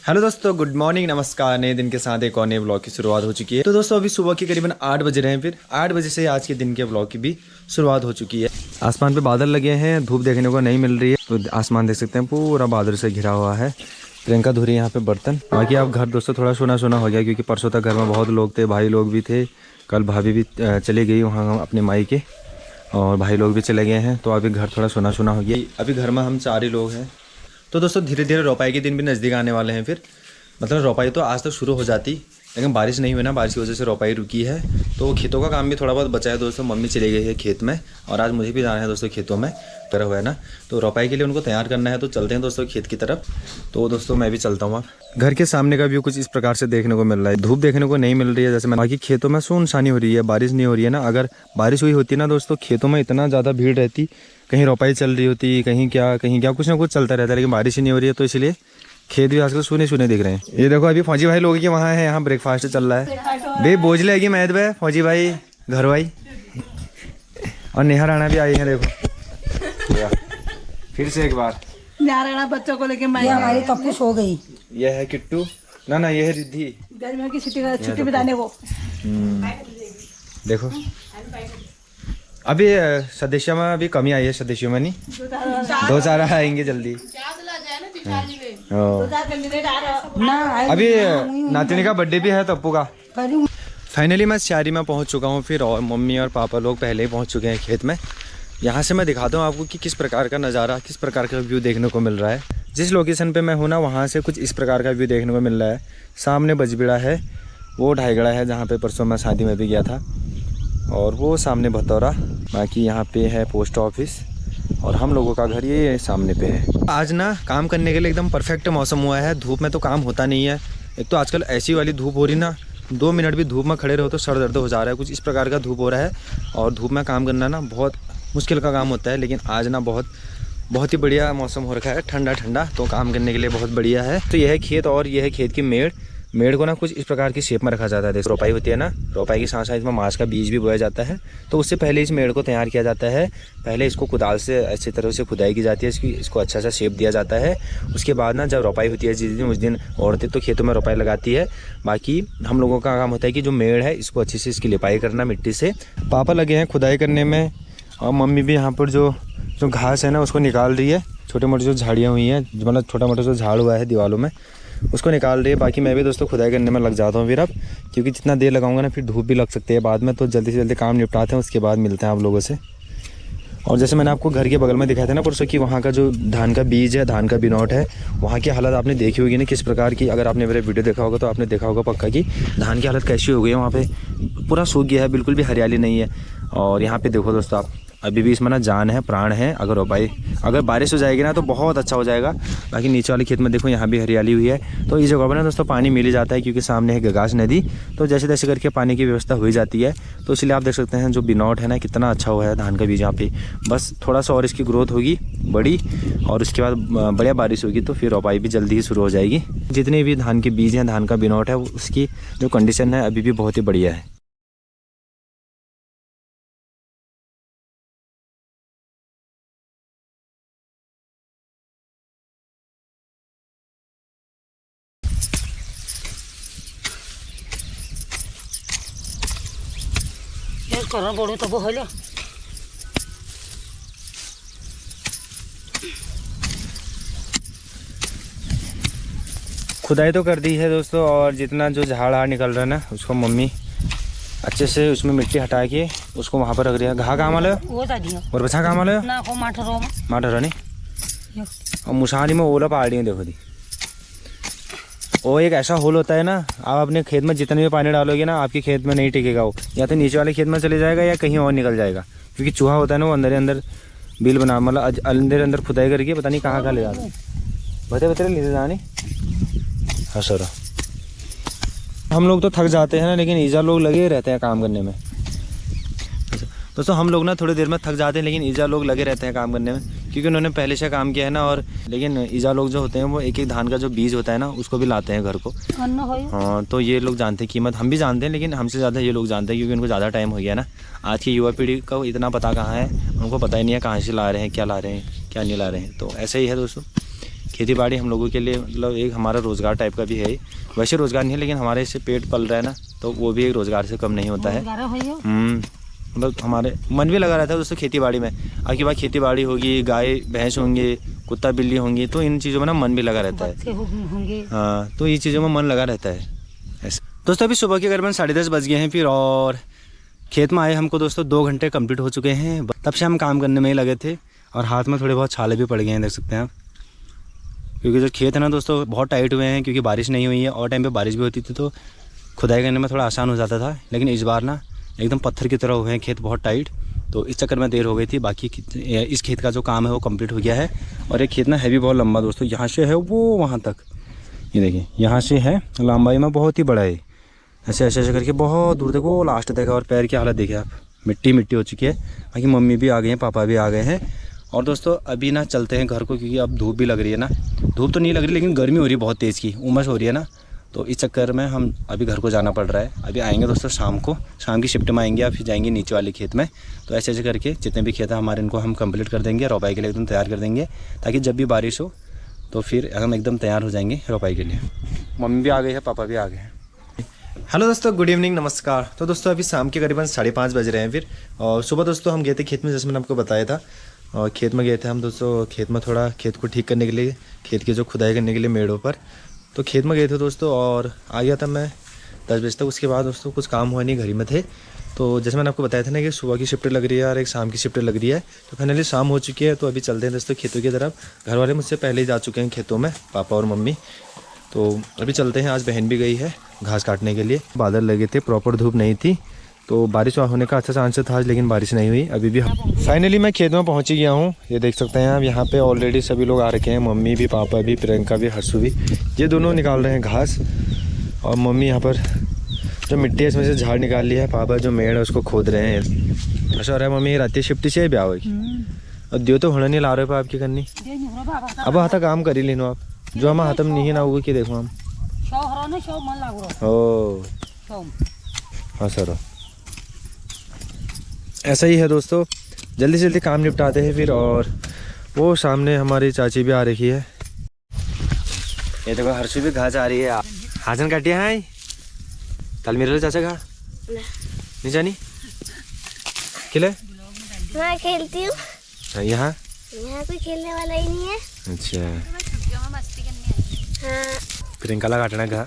Hello दोस्तों, good morning, नमस्कार। नए दिन के साथ एक और नए ब्लॉग की शुरुआत हो चुकी है। तो दोस्तों अभी सुबह के करीबन 8 बज रहे हैं। फिर 8 बजे से आज के दिन के ब्लॉग की भी शुरुआत हो चुकी है। आसमान पे बादल लगे हैं, धूप देखने को नहीं मिल रही है। तो आसमान देख सकते हैं पूरा बादल से घिरा हुआ है। प्रियंका धो रही है यहाँ पे बर्तन। बाकी आप घर दोस्तों थोड़ा सोना सोना हो गया, क्योंकि परसों तक घर में बहुत लोग थे, भाई लोग भी थे। कल भाभी भी चली गई वहाँ अपने माई के, और भाई लोग भी चले गए हैं। तो अभी घर थोड़ा सोना सोना हो गया। अभी घर में हम 4 ही लोग हैं। तो दोस्तों धीरे धीरे रोपाई के दिन भी नज़दीक आने वाले हैं। फिर मतलब रोपाई तो आज तक शुरू हो जाती, लेकिन बारिश नहीं हुई ना, बारिश की वजह से रोपाई रुकी है। तो खेतों का काम भी थोड़ा बहुत बचा है दोस्तों। मम्मी चली गई है खेत में, और आज मुझे भी जाना है दोस्तों खेतों में। तरह हुआ है ना, तो रोपाई के लिए उनको तैयार करना है। तो चलते हैं दोस्तों खेत की तरफ। तो दोस्तों मैं भी चलता हूँ। अब घर के सामने का व्यू कुछ इस प्रकार से देखने को मिल रहा है। धूप देखने को नहीं मिल रही है जैसे मैं। बाकी खेतों में सुनसानी हो रही है, बारिश नहीं हो रही है ना। अगर बारिश हुई होती ना दोस्तों, खेतों में इतना ज़्यादा भीड़ रहती, कहीं रोपाई चल रही होती, कहीं क्या कुछ ना कुछ चलता रहता है। लेकिन बारिश ही नहीं हो रही है, तो इसलिए खेत भी आजकल सुने सुने दिख रहे हैं। ये देखो अभी फौजी भाई लोग के वहाँ है, यहाँ ब्रेकफास्ट चल रहा है। बे बोझ लेगी मैद बे, फौजी भाई घर भाई और नेहा राणा भी आई है। देखो फिर से एक बार नेहा राणा बच्चों को लेके ये हमारी पप्पू सो गई। ये है किट्टू, ना ये है रिद्धि। गर्मियों की छुट्टी बिताने को। देखो अभी सदस्य में अभी कमी आई है, सदस्यों में नहीं, 2-4 आएंगे जल्दी। अभी नातिनी का बर्थडे भी है तप्पू का। फाइनली मैं सियारी में पहुंच चुका हूं। फिर और मम्मी और पापा लोग पहले ही पहुंच चुके हैं खेत में। यहां से मैं दिखाता हूं आपको कि किस प्रकार का नज़ारा, किस प्रकार का व्यू देखने को मिल रहा है। जिस लोकेशन पे मैं हूं ना, वहां से कुछ इस प्रकार का व्यू देखने को मिल रहा है। सामने बजबिड़ा है, वो ढाईगढ़ा है जहाँ पे परसों मैं शादी में भी गया था, और वो सामने भतौरा। बाकी यहाँ पे है पोस्ट ऑफिस, और हम लोगों का घर ये सामने पे है। आज ना काम करने के लिए एकदम परफेक्ट मौसम हुआ है। धूप में तो काम होता नहीं है। एक तो आजकल ऐसी वाली धूप हो रही ना, 2 मिनट भी धूप में खड़े रहो तो सर दर्द हो जा रहा है। कुछ इस प्रकार का धूप हो रहा है, और धूप में काम करना ना बहुत मुश्किल का काम होता है। लेकिन आज ना बहुत ही बढ़िया मौसम हो रखा है, ठंडा ठंडा, तो काम करने के लिए बहुत बढ़िया है। तो यह है खेत, और यह है खेत की मेड़ को ना कुछ इस प्रकार की शेप में रखा जाता है। देखो रोपाई होती है ना, रोपाई के साथ साथ इसमें मार्च का बीज भी बोया जाता है। तो उससे पहले इस मेड़ को तैयार किया जाता है। पहले इसको कुदाल से अच्छी तरह से खुदाई की जाती है, इसको अच्छा सा शेप दिया जाता है। उसके बाद ना जब रोपाई होती है जिस दिन, उस दिन औरतें तो खेतों में रोपाई लगाती है। बाकी हम लोगों का काम होता है कि जो मेड़ है इसको अच्छे से इसकी लिपाई करना मिट्टी से। पापा लगे हैं खुदाई करने में, और मम्मी भी यहाँ पर जो घास है ना उसको निकाल रही है। छोटे मोटे जो झाड़ियाँ हुई हैं, मतलब छोटा मोटा जो झाड़ हुआ है दीवारों में, उसको निकाल रही है। बाकी मैं भी दोस्तों खुदाई करने में लग जाता हूँ फिर अब, क्योंकि जितना देर लगाऊंगा ना फिर धूप भी लग सकती है बाद में। तो जल्दी से जल्दी काम निपटाते हैं, उसके बाद मिलते हैं आप लोगों से। और जैसे मैंने आपको घर के बगल में दिखाया था ना परसों कि वहाँ का जो धान का बीज है, धान का बिनौट है, वहाँ की हालत आपने देखी होगी ना किस प्रकार की। अगर आपने मेरे वीडियो देखा होगा तो आपने देखा होगा पक्का कि धान की हालत कैसी हो गई है। वहाँ पे पूरा सूख गया है, बिल्कुल भी हरियाली नहीं है। और यहाँ पे देखो दोस्तों आप, अभी भी इसमें ना जान है, प्राण है। अगर बारिश हो जाएगी ना तो बहुत अच्छा हो जाएगा। बाकी नीचे वाले खेत में देखो यहाँ भी हरियाली हुई है। तो इस जगह पर ना दोस्तों पानी मिल ही जाता है, क्योंकि सामने है गगास नदी। तो जैसे तैसे करके पानी की व्यवस्था हो ही जाती है। तो इसलिए आप देख सकते हैं जो बिनौट है ना कितना अच्छा हुआ है धान का बीज यहाँ पे। बस थोड़ा सा और इसकी ग्रोथ होगी बड़ी, और उसके बाद बढ़िया बारिश होगी तो फिर रोपाई भी जल्दी ही शुरू हो जाएगी। जितने भी धान के बीज हैं, धान का बिनौट है, उसकी जो कंडीशन है अभी भी बहुत ही बढ़िया है। करना पड़े तो वो है। खुदाई तो कर दी है दोस्तों, और जितना जो झाड़ निकल रहा है ना उसको मम्मी अच्छे से उसमें मिट्टी हटा के उसको वहाँ पर रख दिया। घा काम वाले और बचा काम वाले माठर नहीं, और मुसानी में ओला पहाड़ है देखो दी। वो एक ऐसा होल होता है ना, आप अपने खेत में जितने भी पानी डालोगे ना आपके खेत में नहीं टिकेगा वो, या तो नीचे वाले खेत में चले जाएगा या कहीं और निकल जाएगा। क्योंकि चूहा होता है ना, वो अंदर बिल बना, मतलब अंदर खुदाई करके पता नहीं कहाँ ले जाता है। बते ले जाने। हाँ सर, हम लोग तो थक जाते हैं ना, लेकिन ईजा लोग लगे रहते हैं काम करने में। दोस्तों हम लोग ना थोड़ी देर में थक जाते हैं, लेकिन ईजा लोग लगे रहते हैं काम करने में, क्योंकि उन्होंने पहले से काम किया है ना। और लेकिन ईजा लोग जो होते हैं वो एक एक धान का जो बीज होता है ना उसको भी लाते हैं घर को। हाँ, तो ये लोग जानते हैं कीमत, हम भी जानते हैं, लेकिन हमसे ज़्यादा ये लोग जानते हैं, क्योंकि उनको ज़्यादा टाइम हो गया ना। आज की युवा पीढ़ी को इतना पता कहाँ है, उनको पता ही नहीं है कहाँ से ला रहे हैं, क्या ला रहे हैं, क्या नहीं ला रहे हैं। तो ऐसा ही है दोस्तों, खेती बाड़ी हम लोगों के लिए मतलब एक हमारा रोज़गार टाइप का भी है। वैसे रोज़गार नहीं है लेकिन हमारे इससे पेट पल रहा है ना, तो वो भी एक रोज़गार से कम नहीं होता है। मतलब हमारे मन भी लगा रहता है दोस्तों खेती बाड़ी में। आपकी बात खेती बाड़ी होगी, गाय भैंस होंगे, कुत्ता बिल्ली होंगी, तो इन चीज़ों में ना मन भी लगा रहता है। हाँ, तो ये चीज़ों में मन लगा रहता है ऐसे। दोस्तों अभी सुबह के करीबन 10:30 बज गए हैं फिर, और खेत में आए हमको दोस्तों 2 घंटे कंप्लीट हो चुके हैं। तब से हम काम करने में ही लगे थे और हाथ में थोड़े बहुत छाले भी पड़ गए हैं, देख सकते हैं आप। क्योंकि जो खेत है ना दोस्तों बहुत टाइट हुए हैं, क्योंकि बारिश नहीं हुई है, और टाइम पे बारिश भी होती थी तो खुदाई करने में थोड़ा आसान हो जाता था। लेकिन इस बार ना एकदम पत्थर की तरह हुए हैं खेत, बहुत टाइट, तो इस चक्कर में देर हो गई थी। बाकी इस खेत का जो काम है वो कंप्लीट हो गया है। और एक खेत ना है भी बहुत लंबा दोस्तों, यहाँ से है वो वहाँ तक, ये देखिए यहाँ से है लंबाई में बहुत ही बड़ा है। ऐसे ऐसे ऐसे करके बहुत दूर तक वो लास्ट तक है। और पैर की हालत देखिए आप, मिट्टी मिट्टी हो चुकी है। बाकी मम्मी भी आ गए हैं, पापा भी आ गए हैं। और दोस्तों अभी ना चलते हैं घर को, क्योंकि अब धूप भी लग रही है ना। धूप तो नहीं लग रही लेकिन गर्मी हो रही है बहुत तेज़ की, उमस हो रही है ना, तो इस चक्कर में हम अभी घर को जाना पड़ रहा है। अभी आएंगे दोस्तों शाम को, शाम की शिफ्ट में आएंगे, या फिर जाएंगे नीचे वाले खेत में। तो ऐसे ऐसे करके जितने भी खेत हैं हमारे, इनको हम कंप्लीट कर देंगे, रोपाई के लिए एकदम तैयार कर देंगे, ताकि जब भी बारिश हो तो फिर हम एकदम तैयार हो जाएंगे रोपाई के लिए। मम्मी भी आ गई है, पापा भी आ गए हैं। हेलो दोस्तों, गुड इवनिंग, नमस्कार। तो दोस्तों अभी शाम के करीबन 5:30 बज रहे हैं फिर, और सुबह दोस्तों हम गए थे खेत में, जैसे मैंने आपको बताया था। और खेत में गए थे हम दोस्तों, खेत में थोड़ा खेत को ठीक करने के लिए, खेत की जो खुदाई करने के लिए मेड़ों पर, तो खेत में गए थे दोस्तों। और आ गया था मैं 10 बजे तक। उसके बाद दोस्तों कुछ काम हुआ नहीं, घर ही में थे। तो जैसे मैंने आपको बताया था ना कि सुबह की शिफ्ट लग रही है और एक शाम की शिफ्ट लग रही है, तो फाइनली शाम हो चुकी है। तो अभी चलते हैं दोस्तों खेतों की तरफ। घर वाले मुझसे पहले ही जा चुके हैं खेतों में, पापा और मम्मी। तो अभी चलते हैं। आज बहन भी गई है घास काटने के लिए। बादल लगे थे, प्रॉपर धूप नहीं थी, तो बारिश होने का अच्छा चांस था, लेकिन बारिश नहीं हुई अभी भी। फाइनली मैं खेत में पहुंच ही गया हूं। ये देख सकते हैं आप, यहाँ पे ऑलरेडी सभी लोग आ रखे हैं, मम्मी भी, पापा भी, प्रियंका भी, हर्षु भी। ये दोनों निकाल रहे हैं घास, और मम्मी यहाँ पर जो मिट्टी है इसमें से झाड़ निकाल लिया है। पापा जो मेड़ है उसको खोद रहे हैं। अच्छा रहा मम्मी रात शिफ्ट से ब्याह होगी, और दियो तो होने नहीं ला रहे आपकी करनी। अब हाथा काम कर ही लेनो आप, जो हम हाथम नहीं ना होगा कि देखो हम। ओ हाँ सर, ऐसा ही है दोस्तों। जल्दी जल्दी काम निपटाते हैं फिर। और वो सामने हमारी चाची भी आ रही है। ये देखो हर्षु भी घास आ रही है। हाजन काटिया है कल मेरे चाचा घा नहीं जानी खेले। मैं खेलती हूँ। यहाँ कोई खेलने वाला ही नहीं है। अच्छा, हाँ। प्रियंका ला काटना घा।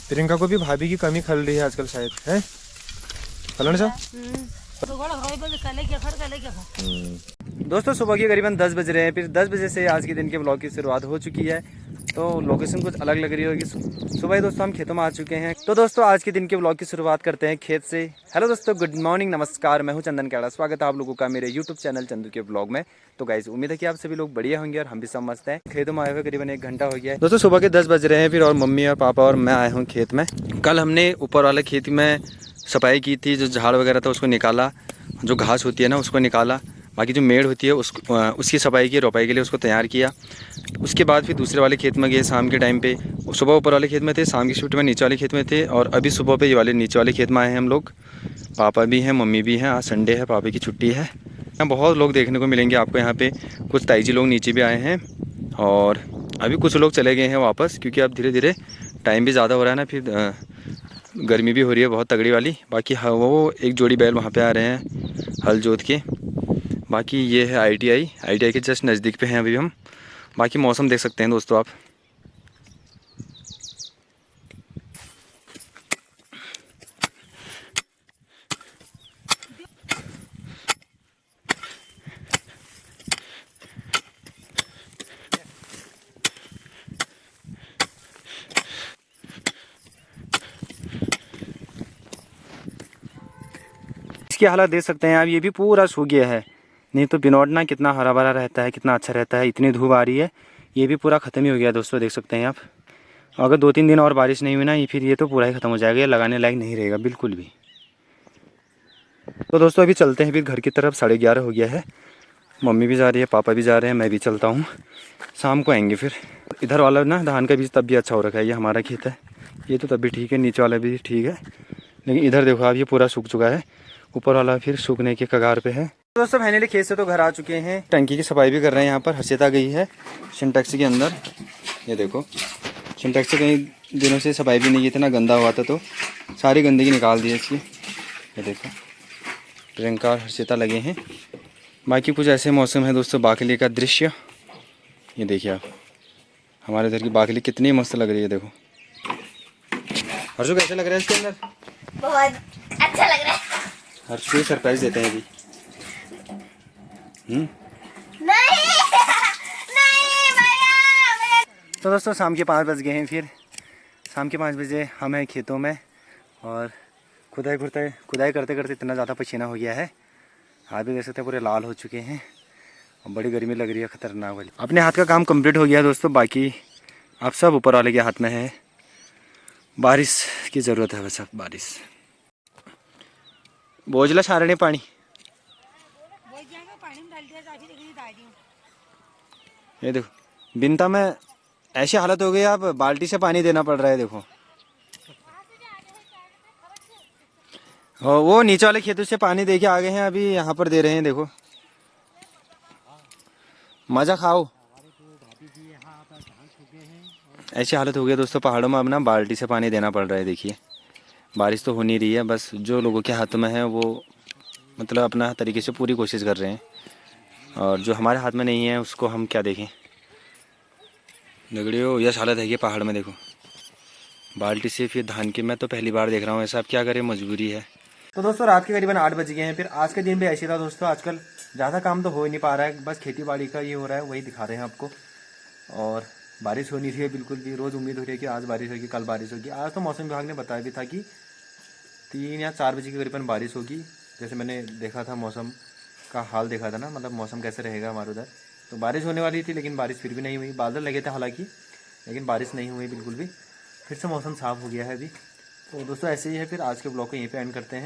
प्रियंका को भी भाभी की कमी खल रही है आजकल शायद, है खलन सा। दोस्तों सुबह के करीबन 10 बज रहे हैं फिर। 10 बजे से आज के दिन के ब्लॉग की शुरुआत हो चुकी है। तो लोकेशन कुछ अलग लग रही होगी। सुबह ही दोस्तों हम खेतों में आ चुके हैं। तो दोस्तों आज के दिन के ब्लॉग की शुरुआत करते हैं खेत से। हेलो दोस्तों, गुड मॉर्निंग, नमस्कार। मैं हूं चंदन कैड़ा। स्वागत है आप लोगों का मेरे यूट्यूब चैनल चंदू के ब्लॉग में। तो गाइस उम्मीद है कि आप सभी लोग बढ़िया होंगे और हम भी सब मस्त हैं। खेतों में आए हुए करीबन 1 घंटा हो गया है दोस्तों। सुबह के 10 बज रहे हैं फिर, और मम्मी और पापा और मैं आए हूँ खेत में। कल हमने ऊपर वाले खेत में सफाई की थी, जो झाड़ वगैरह था उसको निकाला, जो घास होती है ना उसको निकाला, बाकी जो मेड़ होती है उसकी सफाई की, रोपाई के लिए उसको तैयार किया। उसके बाद फिर दूसरे वाले खेत में गए शाम के टाइम पे। सुबह ऊपर वाले खेत में थे, शाम की शिफ्ट में नीचे वाले खेत में थे, और अभी सुबह पे ये वाले नीचे वाले खेत में आए हैं हम लोग। पापा भी हैं, मम्मी भी हैं। आज संडे है, पापा की छुट्टी है। यहाँ बहुत लोग देखने को मिलेंगे आपको। यहाँ पे कुछ ताईजी लोग नीचे भी आए हैं, और अभी कुछ लोग चले गए हैं वापस, क्योंकि अब धीरे धीरे टाइम भी ज़्यादा हो रहा है ना, फिर गर्मी भी हो रही है बहुत तगड़ी वाली। बाकी वो एक जोड़ी बैल वहाँ पे आ रहे हैं हल जोत के। बाकी ये है ITI के जस्ट नज़दीक पे हैं अभी हम। बाकी मौसम देख सकते हैं दोस्तों आप। इसकी हालत देख सकते हैं आप, ये भी पूरा सूख गया है। नहीं तो बिनौटना कितना हरा भरा रहता है, कितना अच्छा रहता है। इतनी धूप आ रही है, ये भी पूरा ख़त्म ही हो गया दोस्तों, देख सकते हैं आप। अगर 2-3 दिन और बारिश नहीं हुई ना, ये फिर ये तो पूरा ही ख़त्म हो जाएगा, ये लगाने लायक नहीं रहेगा बिल्कुल भी। तो दोस्तों अभी चलते हैं फिर घर की तरफ। 11:30 हो गया है। मम्मी भी जा रही है, पापा भी जा रहे हैं, मैं भी चलता हूँ। शाम को आएंगे फिर। इधर वाला ना धान का बीज तब भी अच्छा हो रखा है, ये हमारा खेत है, ये तो तब भी ठीक है, नीचे वाला भी ठीक है। लेकिन इधर देखो आप, ये पूरा सूख चुका है। ऊपर वाला फिर सूखने के कगार पे है। दोस्तों फाइनली खेत से तो घर आ चुके हैं। टंकी की सफाई भी कर रहे हैं। यहाँ पर हर्षिता गई है सिंटेक्स के अंदर। ये देखो सिंटेक्स से कई दिनों से सफाई भी नहीं की थी, ना गंदा हुआ था, तो सारी गंदगी निकाल दी है इसकी। ये देखो प्रियंका और हर्षिता लगे हैं। बाकी कुछ ऐसे मौसम है दोस्तों। बाकली का दृश्य ये देखिए आप, हमारे इधर की बाकली कितनी मस्त लग रही है। देखो हर्षु कैसे लग रहा है इसके अंदर? बहुत अच्छा लग रहा है। हर्षु को सरप्राइज देते हैं अभी। नहीं नहीं भैया। तो दोस्तों शाम के 5 बज गए हैं। फिर शाम के 5 बजे हम हैं खेतों में और खुदाई करते करते इतना ज़्यादा पसीना हो गया है। हाथ भी देख सकते हैं पूरे लाल हो चुके हैं और बड़ी गर्मी लग रही है, ख़तरनाक वाली। अपने हाथ का काम कंप्लीट हो गया दोस्तों। बाकी अब सब ऊपर वाले के हाथ में है। बारिश की ज़रूरत है बस, अब बारिश। बोझला छारने पानी ये देखो बिनता में ऐसी हालत हो गई, अब बाल्टी से पानी देना पड़ रहा है। देखो वो नीचे वाले खेतों से पानी दे के आ गए हैं, अभी यहाँ पर दे रहे हैं। देखो मज़ा खाओ। ऐसी हालत हो गई दोस्तों पहाड़ों में, अब ना बाल्टी से पानी देना पड़ रहा है। देखिए बारिश तो हो नहीं रही है, बस जो लोगों के हाथ में है वो मतलब अपना तरीके से पूरी कोशिश कर रहे हैं, और जो हमारे हाथ में नहीं है उसको हम क्या देखें। लगड़ियो यह हालत है कि पहाड़ में देखो बाल्टी से फिर धान की, मैं तो पहली बार देख रहा हूँ ऐसा। अब क्या करें, मजबूरी है। तो दोस्तों रात के करीबन 8 बज गए हैं। फिर आज का दिन भी ऐसे था दोस्तों। आजकल ज़्यादा काम तो हो ही नहीं पा रहा है, बस खेती बाड़ी का ये हो रहा है, वही दिखा रहे हैं आपको। और बारिश हो नहीं रही है बिल्कुल भी। रोज़ उम्मीद हो रही है कि आज बारिश होगी, कल बारिश होगी। आज तो मौसम विभाग ने बताया भी था कि 3 या 4 बजे के करीबन बारिश होगी। जैसे मैंने देखा था मौसम का हाल देखा था ना, मतलब मौसम कैसे रहेगा हमारे उधर, तो बारिश होने वाली थी, लेकिन बारिश फिर भी नहीं हुई। बादल लगे थे हालांकि, लेकिन बारिश नहीं हुई बिल्कुल भी। फिर से मौसम साफ़ हो गया है अभी। तो दोस्तों ऐसे ही है। फिर आज के ब्लॉग को यहीं पे एंड करते हैं।